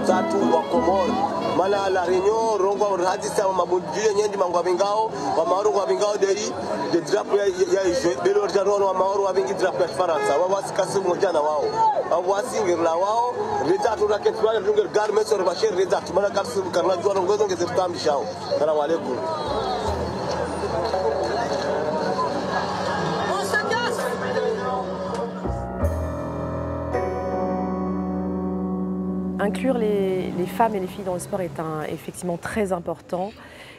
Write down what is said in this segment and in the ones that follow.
Tatu wa Komoro mana la Réunion rongo radisa mabudjie nyendi mangwa bingao wa maoro wa bingao deri de drapo ya belo jarono wa maoro wa bingi drapo ya Faransa wa wasikasi mojana wao wa wasingirla wao ritatu raket wa runger garments or bashir ritatu mana karsu karna jwano ngozo ngezertambi shao. Assalamu alaikum. Inclure les femmes et les filles dans le sport est effectivement très important.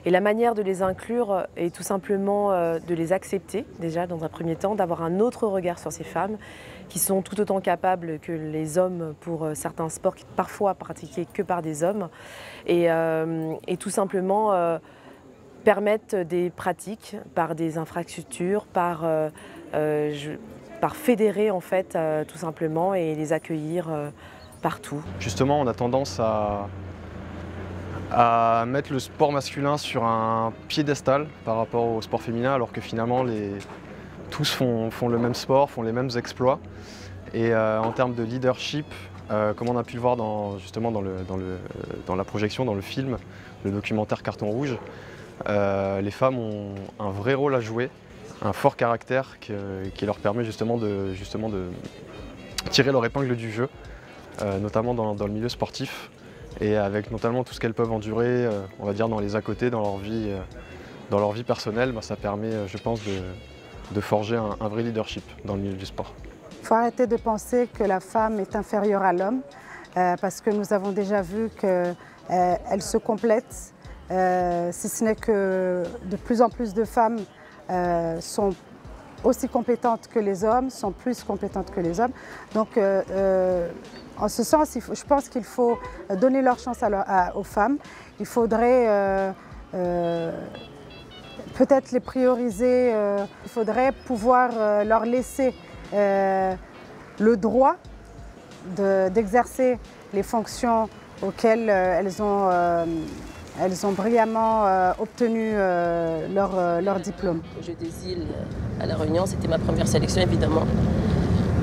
Et la manière de les inclure est tout simplement de les accepter, déjà dans un premier temps, d'avoir un autre regard sur ces femmes qui sont tout autant capables que les hommes pour certains sports qui parfois pratiqués que par des hommes. Et tout simplement permettre des pratiques par des infrastructures, par fédérer en fait tout simplement et les accueillir partout. Justement, on a tendance à mettre le sport masculin sur un piédestal par rapport au sport féminin, alors que finalement tous font le même sport, font les mêmes exploits. Et en termes de leadership, comme on a pu le voir justement dans la projection, dans le film, le documentaire Carton Rouge, les femmes ont un vrai rôle à jouer, un fort caractère qui leur permet justement de tirer leur épingle du jeu. Notamment dans le milieu sportif et avec notamment tout ce qu'elles peuvent endurer, on va dire dans les à côté, dans leur vie personnelle, ça permet, je pense, de forger un vrai leadership dans le milieu du sport. Il faut arrêter de penser que la femme est inférieure à l'homme parce que nous avons déjà vu qu'elle se complète, si ce n'est que de plus en plus de femmes sont aussi compétentes que les hommes, sont plus compétentes que les hommes. Donc, en ce sens, je pense qu'il faut donner leur chance aux femmes. Il faudrait peut-être les prioriser. Il faudrait pouvoir leur laisser le droit d'exercer les fonctions auxquelles elles ont brillamment obtenu leur diplôme. Au Jeux des îles à La Réunion, c'était ma première sélection évidemment.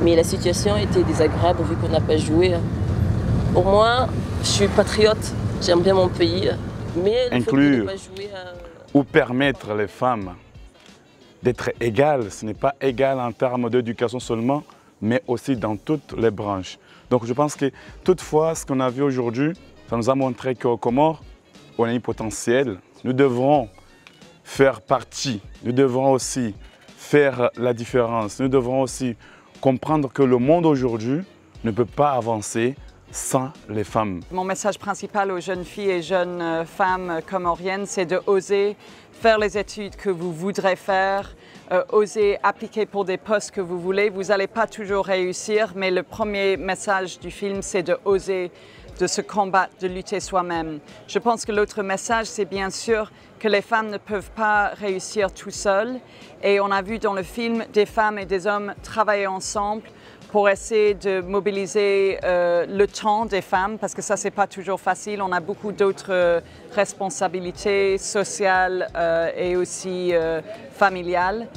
Mais la situation était désagréable vu qu'on n'a pas joué. Pour moi, je suis patriote, j'aime bien mon pays. Mais inclure ou permettre les femmes d'être égales, ce n'est pas égal en termes d'éducation seulement, mais aussi dans toutes les branches. Donc je pense que toutefois, ce qu'on a vu aujourd'hui, ça nous a montré qu'au Comores, on a un potentiel. Nous devrons faire partie, nous devrons aussi faire la différence, nous devrons aussi comprendre que le monde aujourd'hui ne peut pas avancer sans les femmes. Mon message principal aux jeunes filles et jeunes femmes comoriennes, c'est de oser faire les études que vous voudrez faire, oser appliquer pour des postes que vous voulez. Vous n'allez pas toujours réussir, mais le premier message du film, c'est de oser, de se combattre, de lutter soi-même. Je pense que l'autre message, c'est bien sûr que les femmes ne peuvent pas réussir tout seules. Et on a vu dans le film des femmes et des hommes travailler ensemble pour essayer de mobiliser le temps des femmes, parce que ça, c'est pas toujours facile. On a beaucoup d'autres responsabilités sociales et aussi familiales.